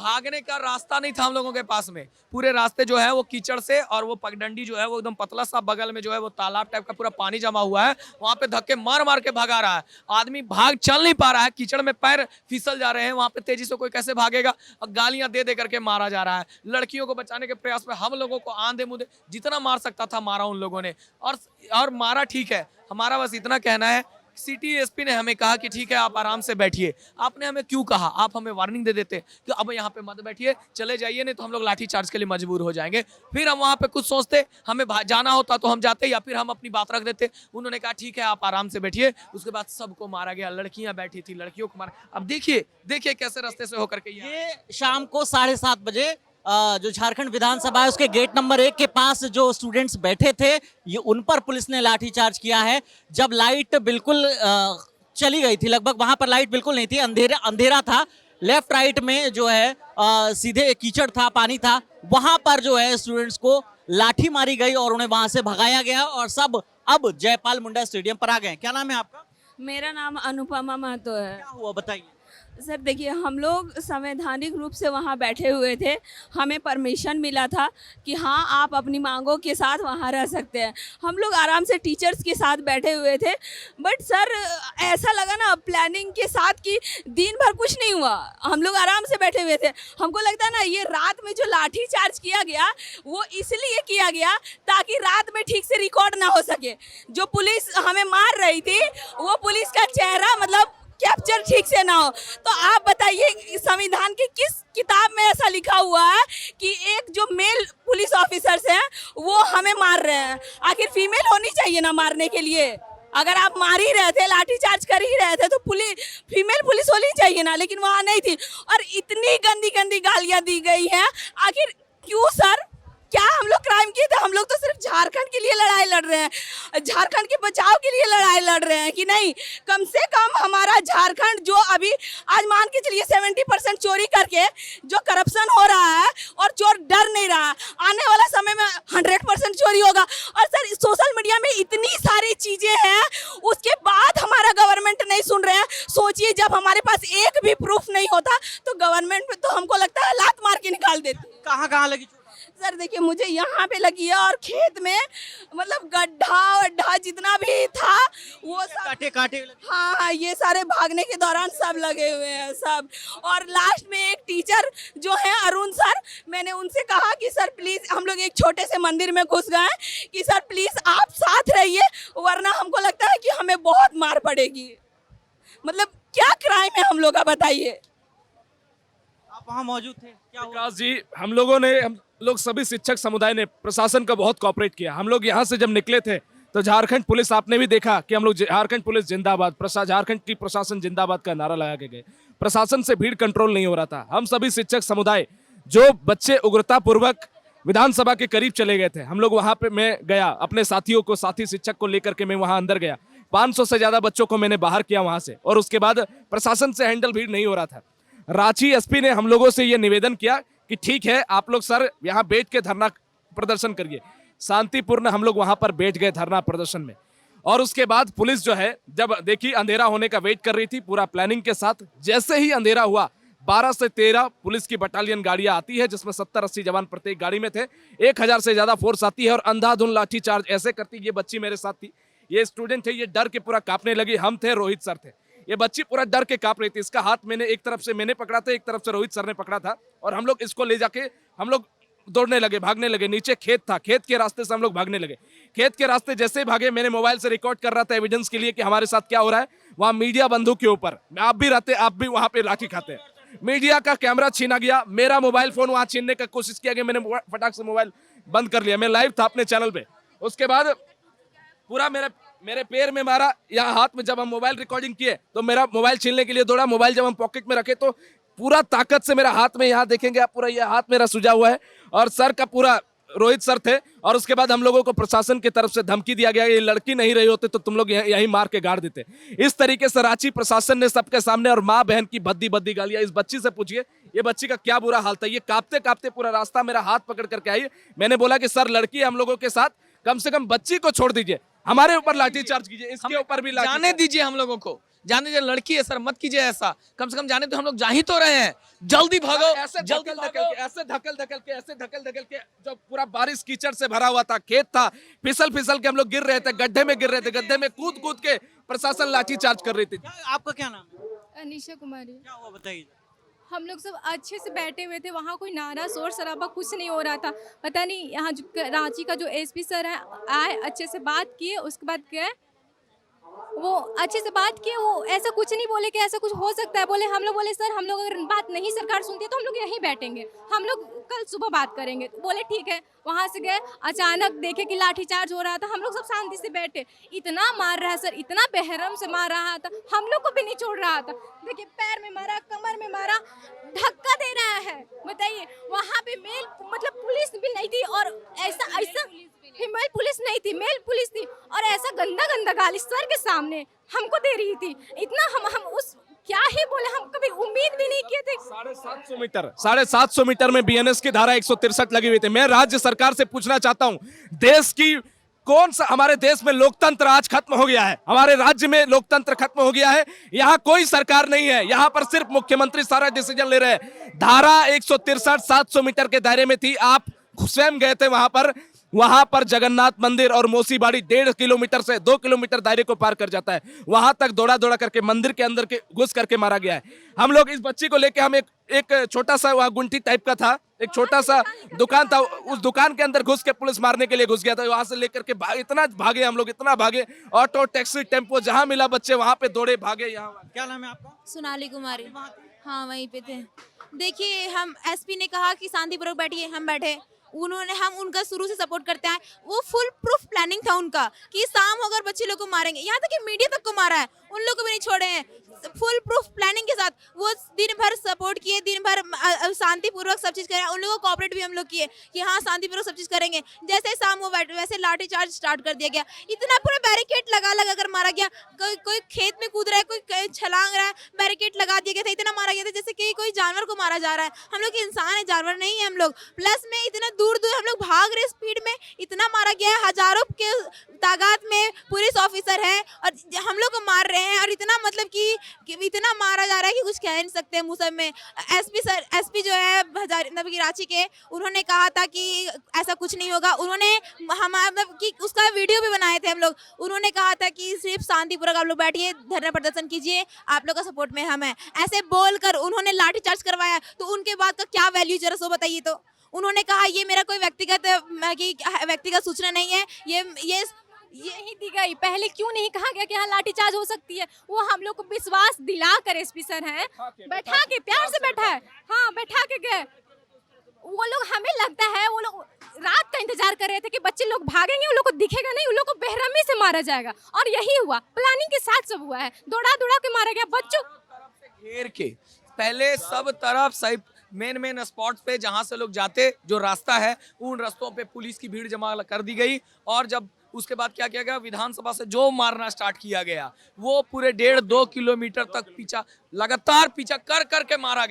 भागने का रास्ता नहीं था हम लोगों के पास में। पूरे रास्ते जो है वो कीचड़ से, और वो पगडंडी जो है वो एकदम पतला सा, बगल में जो है वो तालाब टाइप का पूरा पानी जमा हुआ है, वहां पे धक्के मार मार के भगा रहा है। आदमी भाग चल नहीं पा रहा है, कीचड़ में पैर फिसल जा रहे हैं, वहां पे तेजी से कोई कैसे भागेगा, और गालियां दे दे करके मारा जा रहा है। लड़कियों को बचाने के प्रयास में हम लोगों को आंधे मुंधे जितना मार सकता था मारा उन लोगों ने, और मारा। ठीक है, हमारा बस इतना कहना है, सिटी एसपी ने हमें कहा कि ठीक है आप आराम से बैठिए। आपने हमें क्यों कहा? आप हमें वार्निंग दे देते कि अब यहाँ पे मत बैठिए, चले जाइए, नहीं तो हम लोग लाठी चार्ज के लिए मजबूर हो जाएंगे। फिर हम वहाँ पे कुछ सोचते, हमें जाना होता तो हम जाते, या फिर हम अपनी बात रख देते। उन्होंने कहा ठीक है आप आराम से बैठिए। उसके बाद सबको मारा गया, लड़कियां बैठी थी, लड़कियों को मारा। अब देखिए देखिए कैसे रास्ते से होकर के ये शाम को 7:30 बजे जो झारखंड विधानसभा है उसके गेट नंबर 1 के पास जो स्टूडेंट्स बैठे थे, ये उन पर पुलिस ने लाठीचार्ज किया है। जब लाइट बिल्कुल चली गई थी, लगभग वहां पर लाइट बिल्कुल नहीं थी, अंधेरा था। लेफ्ट राइट में जो है सीधे कीचड़ था, पानी था, वहां पर जो है स्टूडेंट्स को लाठी मारी गई और उन्हें वहां से भगाया गया, और सब अब जयपाल मुंडा स्टेडियम पर आ गए। क्या नाम है आपका? मेरा नाम अनुपमा महतो है। क्या हुआ बताइए। सर देखिए, हम लोग संवैधानिक रूप से वहाँ बैठे हुए थे, हमें परमिशन मिला था कि हाँ आप अपनी मांगों के साथ वहाँ रह सकते हैं। हम लोग आराम से टीचर्स के साथ बैठे हुए थे, बट सर ऐसा लगा ना प्लानिंग के साथ कि दिन भर कुछ नहीं हुआ, हम लोग आराम से बैठे हुए थे। हमको लगता है ना ये रात में जो लाठी चार्ज किया गया वो इसलिए किया गया ताकि रात में ठीक से रिकॉर्ड ना हो सके। जो पुलिस हमें मार रही थी वो पुलिस का चेहरा मतलब कैप्चर ठीक से ना हो। तो आप बताइए संविधान की किस किताब में ऐसा लिखा हुआ है कि एक जो मेल पुलिस ऑफिसर्स हैं वो हमें मार रहे हैं? आखिर फीमेल होनी चाहिए ना मारने के लिए। अगर आप मार ही रहे थे, लाठी चार्ज कर ही रहे थे, तो फीमेल पुलिस होनी चाहिए ना, लेकिन वहाँ नहीं थी। और इतनी गंदी गंदी गालियाँ दी गई हैं। आखिर क्यों सर? क्या हम लोग क्राइम किए थे? हम लोग तो सिर्फ झारखंड के लिए लड़ाई लड़ रहे हैं, झारखंड के बचाव के लिए लड़ाई लड़ रहे हैं कि नहीं? कम से कम हमारा झारखंड जो अभी आज मान के चलिए 70% चोरी करके जो करप्शन हो रहा है और चोर डर नहीं रहा, आने वाला समय में 100% चोरी होगा। और सर सोशल मीडिया में इतनी सारी चीजें हैं, उसके बाद हमारा गवर्नमेंट नहीं सुन रहे हैं। सोचिए जब हमारे पास एक भी प्रूफ नहीं होता तो गवर्नमेंट तो हमको लगता है लात मार के निकाल देती। कहाँ लगी? सर देखिए, मुझे यहाँ पे लगी है और खेत में, मतलब गड्ढा जितना भी था वो सब कांटे हाँ, ये सारे भागने के दौरान सब लगे हुए हैं सब। और लास्ट में एक टीचर जो है अरुण सर, मैंने उनसे कहा कि सर प्लीज, हम लोग एक छोटे से मंदिर में घुस गए कि सर प्लीज आप साथ रहिए, वरना हमको लगता है कि हमें बहुत मार पड़ेगी। मतलब क्या क्राइम है हम लोग का, बताइए। आप वहाँ मौजूद थे, क्या हुआ? विकास जी, हम लोग सभी शिक्षक समुदाय ने प्रशासन का बहुत कोऑपरेट किया। हम लोग यहाँ से जब निकले थे तो झारखंड पुलिस, आपने भी देखा कि हम लोग झारखंड पुलिस जिंदाबाद, झारखंड की प्रशासन जिंदाबाद का नारा लगा के गए। प्रशासन से भीड़ कंट्रोल नहीं हो रहा था। हम सभी शिक्षक समुदाय, जो बच्चे उग्रता पूर्वक विधानसभा के करीब चले गए थे, हम लोग वहां पे, मैं गया अपने साथियों को, साथी शिक्षक को लेकर के मैं वहां अंदर गया। 500 से ज्यादा बच्चों को मैंने बाहर किया वहां से, और उसके बाद प्रशासन से हैंडल भीड़ नहीं हो रहा था। रांची एसपी ने हम लोगों से ये निवेदन किया कि ठीक है आप लोग सर यहाँ बैठ के धरना प्रदर्शन करिए। शांतिपूर्ण हम लोग वहां पर बैठ गए धरना प्रदर्शन में। और उसके बाद पुलिस जो है, जब देखी अंधेरा होने का वेट कर रही थी पूरा प्लानिंग के साथ, जैसे ही अंधेरा हुआ 12 से 13 पुलिस की बटालियन गाड़ियां आती है, जिसमें 70-80 जवान प्रत्येक गाड़ी में थे। 1000 से ज्यादा फोर्स आती है और अंधाधुंध लाठी चार्ज ऐसे करती। ये बच्ची मेरे साथ थी, ये स्टूडेंट थे, ये डर के पूरा कांपने लगी। हम थे, रोहित सर थे, ये बच्ची पूरा डर के कांप रही थी। इसका हाथ मैंने एक तरफ से मैंने पकड़ा था, एक तरफ से रोहित सर ने पकड़ा था, और हम लोग इसको ले जाके हम लोग दौड़ने लगे, भागने लगे। नीचे खेत था, खेत के रास्ते से हम लोग भागने लगे। खेत के रास्ते जैसे भागे, मैंने मोबाइल से रिकॉर्ड कर रहा था एविडेंस के लिए कि हमारे साथ क्या हो रहा है। वहां मीडिया बंधु के ऊपर, आप भी रहते, आप भी वहां पे लाठी खाते हैं। मीडिया का कैमरा छीना गया, मेरा मोबाइल फोन वहां छीनने का कोशिश किया गया, मैंने फटाक से मोबाइल बंद कर लिया। मैं लाइव था अपने चैनल पे। उसके बाद पूरा मेरे पैर में मारा, यहाँ हाथ में। जब हम मोबाइल रिकॉर्डिंग किए तो मेरा मोबाइल छीनने के लिए दौड़ा। मोबाइल जब हम पॉकेट में रखे तो पूरा ताकत से मेरा हाथ में, यहाँ देखेंगे आप, पूरा ये हाथ मेरा सुजा हुआ है। और सर का पूरा, रोहित सर थे। और उसके बाद हम लोगों को प्रशासन की तरफ से धमकी दिया गया, ये लड़की नहीं रही होते तो तुम लोग यहीं मार के गाड़ देते। इस तरीके से रांची प्रशासन ने सबके सामने, और माँ बहन की भद्दी भद्दी गालियां। इस बच्ची से पूछिए, ये बच्ची का क्या बुरा हाल था। ये कांपते कांपते पूरा रास्ता मेरा हाथ पकड़ करके आई। मैंने बोला कि सर लड़की है हम लोगों के साथ, कम से कम बच्ची को छोड़ दीजिए, हमारे ऊपर लाठी चार्ज कीजिए, इसके ऊपर भी जाने दीजिए हम लोगों को। जाने दीजिए, लड़की है सर, मत कीजिए ऐसा, कम से कम जाने तो हम लोग जा ही तो रहे हैं, जल्दी भागो, ऐसे जल्दी धक्कल भागो। ऐसे धक्कल धक्कल के जो पूरा बारिश कीचड़ से भरा हुआ था, खेत था, फिसल फिसल के हम लोग गिर रहे थे, गड्ढे में गिर रहे थे, गड्ढे में कूद कूद के प्रशासन लाठी चार्ज कर रही थी। आपका क्या नाम है? अनीशा कुमारी। क्या हुआ बताइए। हम लोग सब अच्छे से बैठे हुए थे, वहाँ कोई नारा शोर शराबा कुछ नहीं हो रहा था। पता नहीं यहाँ रांची का जो एसपी सर है आए, अच्छे से बात किए, उसके बाद गए, वो अच्छे से बात किए, वो ऐसा कुछ नहीं बोले कि ऐसा कुछ हो सकता है। बोले, हम लोग बोले सर हम लोग अगर बात नहीं सरकार सुनती है तो हम लोग यहीं बैठेंगे, हम लोग कल सुबह बात करेंगे। बोले ठीक है। वहाँ से गए, अचानक देखे कि लाठीचार्ज हो रहा था, हम लोग सब शांति से बैठे। इतना मार रहा है सर, इतना बेहरम से मार रहा था, हम लोग को भी नहीं छोड़ रहा था। देखिए पैर में मारा, कमर में मारा, धक्का दे रहा है। बताइए वहाँ पे मेल मतलब पुलिस भी नहीं थी, और ऐसा फीमेल पुलिस नहीं थी, मेल पुलिस थी, और ऐसा गंदा गंदा गाली सर के सामने हमको दे रही थी। इतना हम उस क्या ही बोले, हम कभी उम्मीद भी नहीं किए थे। 750 मीटर में बीएनएस की धारा 163 लगी हुई थी। मैं राज्य सरकार से पूछना चाहता हूं, देश की कौन सा, हमारे देश में लोकतंत्र आज खत्म हो गया है, हमारे राज्य में लोकतंत्र खत्म हो गया है। यहाँ कोई सरकार नहीं है, यहाँ पर सिर्फ मुख्यमंत्री सारा डिसीजन ले रहे हैं। धारा 163 700 मीटर के दायरे में थी, आप स्वयं गए थे वहां पर जगन्नाथ मंदिर और मोसीबाड़ी 1.5 किलोमीटर से 2 किलोमीटर दायरे को पार कर जाता है। वहां तक दौड़ा दौड़ा करके मंदिर के अंदर के घुस करके मारा गया है। हम लोग इस बच्ची को लेके, हम एक छोटा सा वहां गुंठी टाइप का था, एक छोटा सा दुकान था, उस दुकान के अंदर घुस के पुलिस मारने के लिए घुस गया था। वहां से लेकर के इतना भागे हम लोग, इतना भागे, ऑटो टैक्सी टेम्पो जहां मिला बच्चे वहां पे दौड़े भागे। यहाँ क्या नाम है आपका? सोनाली कुमारी। हाँ वहीं पे थे। देखिए हम एसपी ने कहा कि शांतिपूर्वक बैठिए, हम बैठे। हम उनका शुरू से सपोर्ट करते हैं। वो फुल प्रूफ प्लानिंग था उनका कि शाम होकर बच्चे लोग को मारेंगे, यहाँ तक कि मीडिया तक को मारा है, उन लोग को भी नहीं छोड़े हैं। फुल प्रूफ प्लानिंग के साथ वो दिन भर सपोर्ट किए, दिन भर शांतिपूर्वक सब चीज़ करें। उन लोगों को कॉपरेट भी हम लोग किए कि हाँ शांतिपूर्वक सब चीज़ करेंगे। जैसे ही शाम हुआ वैसे लाठी चार्ज स्टार्ट कर दिया गया। इतना पूरा बैरिकेड लगा कर मारा गया। कोई खेत में कूद रहा है, कोई छलांग रहा है, बैरिकेड लगा दिया गया था। इतना मारा गया था जैसे कि कोई जानवर को मारा जा रहा है। हम लोग इंसान है, जानवर नहीं है हम लोग। प्लस में इतना दूर दूर हम लोग भाग रहे स्पीड में, इतना मारा गया है। हजारों के तादाद में पुलिस ऑफिसर है और हम लोग को मार रहे हैं, और इतना मतलब कि इतना मारा जा रहा है कि कुछ कह नहीं सकते मुँह सब में। एसपी जो है मतलब रांची के, उन्होंने कहा था कि ऐसा कुछ नहीं होगा। उन्होंने हम मतलब कि उसका वीडियो भी बनाए थे हम लोग। उन्होंने कहा था कि सिर्फ शांतिपूर्वक आप लोग बैठिए, धरना प्रदर्शन कीजिए, आप लोग का सपोर्ट में हम हैं। ऐसे बोलकर उन्होंने लाठीचार्ज करवाया, तो उनके बाद का क्या वैल्यू जरा सो बताइए। तो उन्होंने कहा ये मेरा कोई व्यक्तिगत सूचना नहीं है, ये ही दी गई। पहले क्यों नहीं कहा गया कि यहाँ लाठीचार्ज हो सकती है? वो हम लोग को विश्वास दिला कर एसपी सर है, बैठा के प्यार से बैठा है, हाँ बैठा के गए। वो लोग, हमें लगता है वो लोग रात का इंतजार कर रहे थे कि बच्चे लोग भागेंगे, उन लोग को दिखेगा नहीं, उन लोग को बेरहमी से मारा जाएगा, और यही हुआ। प्लानिंग के साथ सब हुआ है, दौड़ा दौड़ा के मारा गया बच्चों। घेर के पहले सब तरफ सही मेन स्पॉट पे जहां से लोग जाते, जो रास्ता है, उन रास्तों पे पुलिस की भीड़ जमा कर दी गई। और जब उसके बाद क्या किया गया, विधानसभा से जो मारना स्टार्ट किया गया, वो पूरे 1.5-2 किलोमीटर तक लगातार पीछा कर के मारा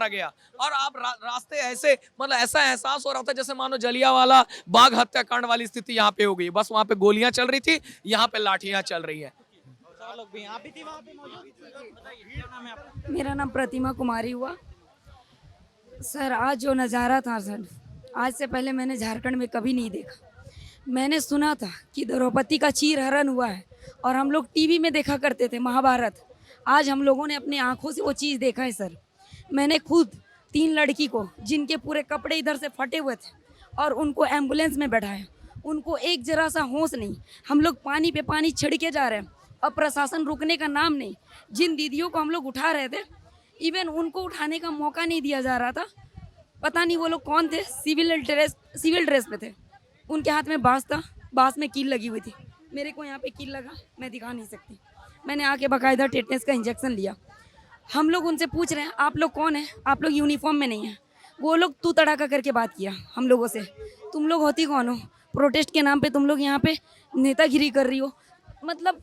गया। और आप रास्ते ऐसे, मतलब ऐसा एहसास हो रहा था जैसे मानो जलियांवाला बाग हत्याकांड वाली स्थिति यहाँ पे हो गई। बस वहाँ पे गोलियां चल रही थी, यहाँ पे लाठियां चल रही है। मेरा नाम प्रतिमा कुमारी हुआ। सर आज जो नज़ारा था सर, आज से पहले मैंने झारखंड में कभी नहीं देखा। मैंने सुना था कि द्रौपदी का चीरहरण हुआ है, और हम लोग टीवी में देखा करते थे महाभारत। आज हम लोगों ने अपने आंखों से वो चीज़ देखा है सर। मैंने खुद 3 लड़की को, जिनके पूरे कपड़े इधर से फटे हुए थे, और उनको एम्बुलेंस में बैठाया। उनको एक जरा सा होश नहीं। हम लोग पानी पे पानी छिड़के जा रहे हैं, अब प्रशासन रुकने का नाम नहीं। जिन दीदियों को हम लोग उठा रहे थे, इवन उनको उठाने का मौका नहीं दिया जा रहा था। पता नहीं वो लोग कौन थे, सिविल ड्रेस पे थे। उनके हाथ में बाँस था, बाँस में कील लगी हुई थी। मेरे को यहाँ पे कील लगा, मैं दिखा नहीं सकती। मैंने आके बाकायदा टेटनेस का इंजेक्शन लिया। हम लोग उनसे पूछ रहे हैं आप लोग कौन हैं, आप लोग यूनिफॉर्म में नहीं हैं। वो लोग तू तड़ाका करके बात किया हम लोगों से, तुम लोग होती कौन हो, प्रोटेस्ट के नाम पे तुम लोग यहाँ पे नेतागिरी कर रही हो। मतलब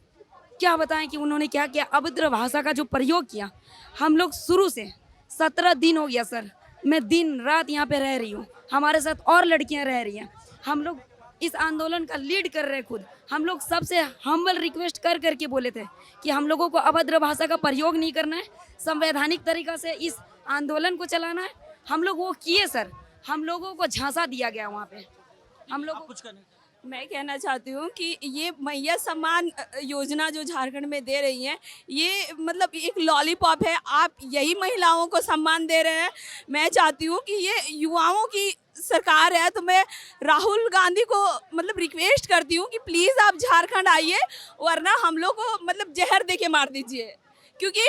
क्या बताएं कि उन्होंने क्या किया, अभद्र भाषा का जो प्रयोग किया। हम लोग शुरू से 17 दिन हो गया सर, मैं दिन रात यहाँ पे रह रही हूँ, हमारे साथ और लड़कियाँ रह रही हैं। हम लोग इस आंदोलन का लीड कर रहे खुद। हम लोग सबसे हम्बल रिक्वेस्ट कर करके बोले थे कि हम लोगों को अभद्र भाषा का प्रयोग नहीं करना है, संवैधानिक तरीका से इस आंदोलन को चलाना है। हम लोग वो किए सर, हम लोगों को झांसा दिया गया वहाँ पे। हम लोग कुछ करने मैं कहना चाहती हूँ कि ये मैया सम्मान योजना जो झारखंड में दे रही है, ये मतलब एक लॉलीपॉप है। आप यही महिलाओं को सम्मान दे रहे हैं। मैं चाहती हूँ कि ये युवाओं की सरकार है, तो मैं राहुल गांधी को मतलब रिक्वेस्ट करती हूँ कि प्लीज़ आप झारखंड आइए, वरना हम लोग को मतलब जहर दे के मार दीजिए। क्योंकि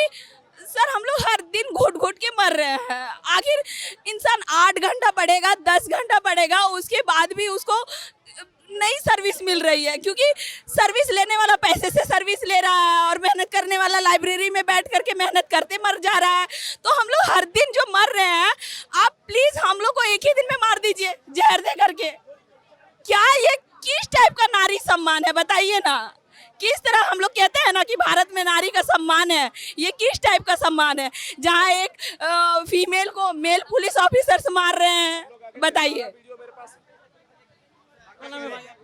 सर हम लोग हर दिन घुट घुट के मर रहे हैं। आखिर इंसान 8 घंटा पढ़ेगा, 10 घंटा पढ़ेगा, उसके बाद भी उसको नई सर्विस मिल रही है, क्योंकि सर्विस लेने वाला पैसे से सर्विस ले रहा है और मेहनत करने वाला लाइब्रेरी में बैठ करके मेहनत करते मर जा रहा है। तो हम लोग हर दिन जो मर रहे हैं, आप प्लीज हम लोग को एक ही दिन में मार दीजिए जहर दे करके। क्या ये किस टाइप का नारी सम्मान है बताइए ना? किस तरह हम लोग कहते हैं ना कि भारत में नारी का सम्मान है, ये किस टाइप का सम्मान है जहाँ एक फीमेल को मेल पुलिस ऑफिसर्स मार रहे हैं? बताइए।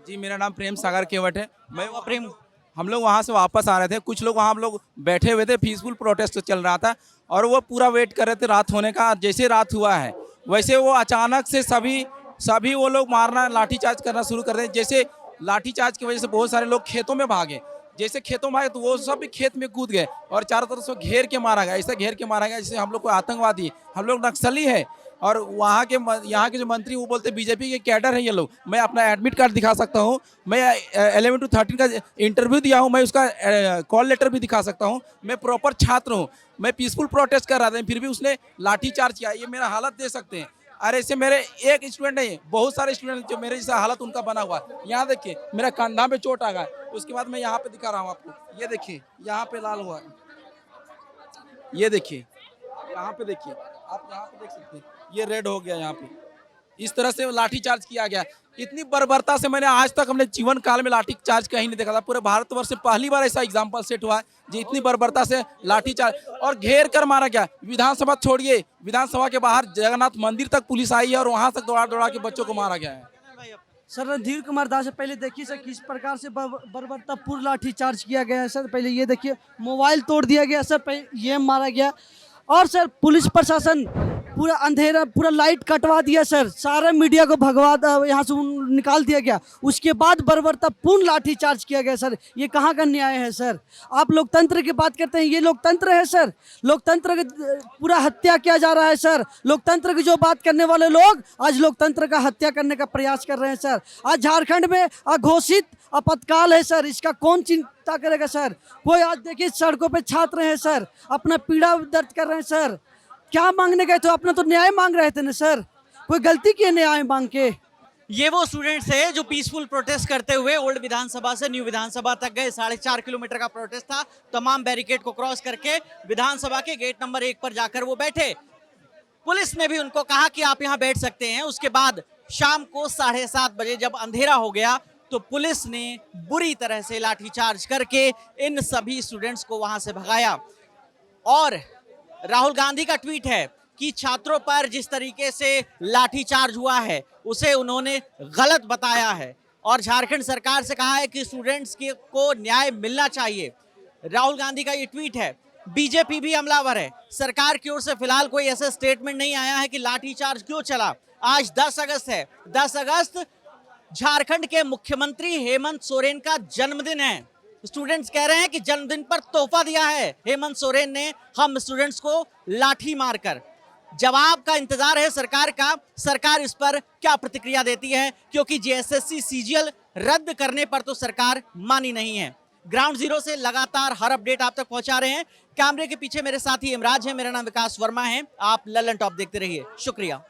जी मेरा नाम प्रेम सागर केवट है। मैं प्रेम हम लोग वहाँ से वापस आ रहे थे, कुछ लोग वहाँ हम लोग बैठे हुए थे, पीसफुल प्रोटेस्ट चल रहा था और वो पूरा वेट कर रहे थे रात होने का। जैसे रात हुआ है वैसे वो अचानक से सभी वो लोग मारना, लाठीचार्ज करना शुरू कर रहे हैं। जैसे लाठीचार्ज की वजह से बहुत सारे लोग खेतों में भागे, जैसे खेतों में भागे तो वो सब भी खेत में कूद गए और चारों तरफ से घेर के मारा गया। ऐसा घेर के मारा गया जैसे हम लोग कोई आतंकवादी, हम लोग नक्सली है। और यहाँ के जो मंत्री वो बोलते बीजेपी के कैडर है ये लोग। मैं अपना एडमिट कार्ड दिखा सकता हूँ, मैं 11 to 13 का इंटरव्यू दिया हूँ, मैं उसका कॉल लेटर भी दिखा सकता हूँ। मैं प्रॉपर छात्र हूँ, मैं पीसफुल प्रोटेस्ट कर रहा था, फिर भी उसने लाठीचार्ज किया। ये मेरा हालत दे सकते हैं। अरे ऐसे मेरे एक स्टूडेंट नहीं, बहुत सारे स्टूडेंट जो मेरे जैसा हालत उनका बना हुआ है। यहाँ देखिए मेरा कंधा पे चोट आ गया। उसके बाद मैं यहाँ पे दिखा रहा हूँ आपको, ये देखिए यहाँ पे लाल हुआ है, ये देखिए यहाँ पे देखिए, आप यहाँ पे देख सकते हैं ये रेड हो गया। यहाँ पे इस तरह से लाठीचार्ज किया गया। इतनी बर्बरता से मैंने आज तक अपने जीवन काल में लाठीचार्ज कहीं नहीं देखा था। पूरे भारतवर्ष से पहली बार ऐसा एग्जाम्पल सेट हुआ है जी, इतनी बर्बरता से लाठीचार्ज और घेर कर मारा गया। विधानसभा छोड़िए, विधानसभा के बाहर जगन्नाथ मंदिर तक पुलिस आई है और वहां तक दौड़ा दौड़ा के बच्चों को मारा गया है। सर रणधीर कुमार दास से पहले देखिए सर किस प्रकार से बर्बरतापूर्ण लाठीचार्ज किया गया है। सर पहले ये देखिए मोबाइल तोड़ दिया गया, सर पहले ये मारा गया और सर पुलिस प्रशासन पूरा अंधेरा, पूरा लाइट कटवा दिया सर, सारा मीडिया को भगवा यहाँ से निकाल दिया गया। उसके बाद बर्बरतापूर्ण लाठीचार्ज किया गया। सर ये कहाँ का न्याय है सर? आप लोकतंत्र की बात करते हैं, ये लोकतंत्र है सर? लोकतंत्र का पूरा हत्या किया जा रहा है सर। लोकतंत्र की जो बात करने वाले लोग आज लोकतंत्र का हत्या करने का प्रयास कर रहे हैं सर। आज झारखंड में अघोषित आपातकाल है सर, इसका कौन चिंता करेगा सर? कोई आज देखिए सड़कों पे छात्र हैं सर, अपना पीड़ा दर्द कर रहे हैं सर। क्या मांगने गए थे? अपना तो न्याय मांग रहे थे ना सर, कोई गलती की न्याय मांग के? ये वो स्टूडेंट्स है जो पीसफुल प्रोटेस्ट करते हुए ओल्ड विधानसभा से न्यू विधानसभा तक गए। 4.5 किलोमीटर का प्रोटेस्ट था। तमाम बैरिकेड को क्रॉस करके विधानसभा के गेट नंबर 1 पर जाकर वो बैठे। पुलिस ने भी उनको कहा कि आप यहाँ बैठ सकते हैं। उसके बाद शाम को 7:30 बजे जब अंधेरा हो गया तो पुलिस ने बुरी तरह से लाठीचार्ज करके इन सभी स्टूडेंट्स को वहां से भगाया। और राहुल गांधी का ट्वीट है कि छात्रों पर जिस तरीके से लाठीचार्ज हुआ है उसे उन्होंने गलत बताया है और झारखंड सरकार से कहा है कि स्टूडेंट्स को न्याय मिलना चाहिए। राहुल गांधी का ये ट्वीट है। बीजेपी भी हमलावर है। सरकार की ओर से फिलहाल कोई ऐसा स्टेटमेंट नहीं आया है कि लाठीचार्ज क्यों चला। आज 10 अगस्त है। 10 अगस्त झारखंड के मुख्यमंत्री हेमंत सोरेन का जन्मदिन है। स्टूडेंट्स कह रहे हैं कि जन्मदिन पर तोहफा दिया है हेमंत सोरेन ने हम स्टूडेंट्स को लाठी मारकर। जवाब का इंतजार है सरकार का, सरकार इस पर क्या प्रतिक्रिया देती है, क्योंकि जेएसएससी सीजीएल रद्द करने पर तो सरकार मानी नहीं है। ग्राउंड जीरो से लगातार हर अपडेट आप तक पहुंचा रहे हैं। कैमरे के पीछे मेरे साथी इमराज है, मेरा नाम विकास वर्मा है। आप लल्लन टॉप देखते रहिए। शुक्रिया।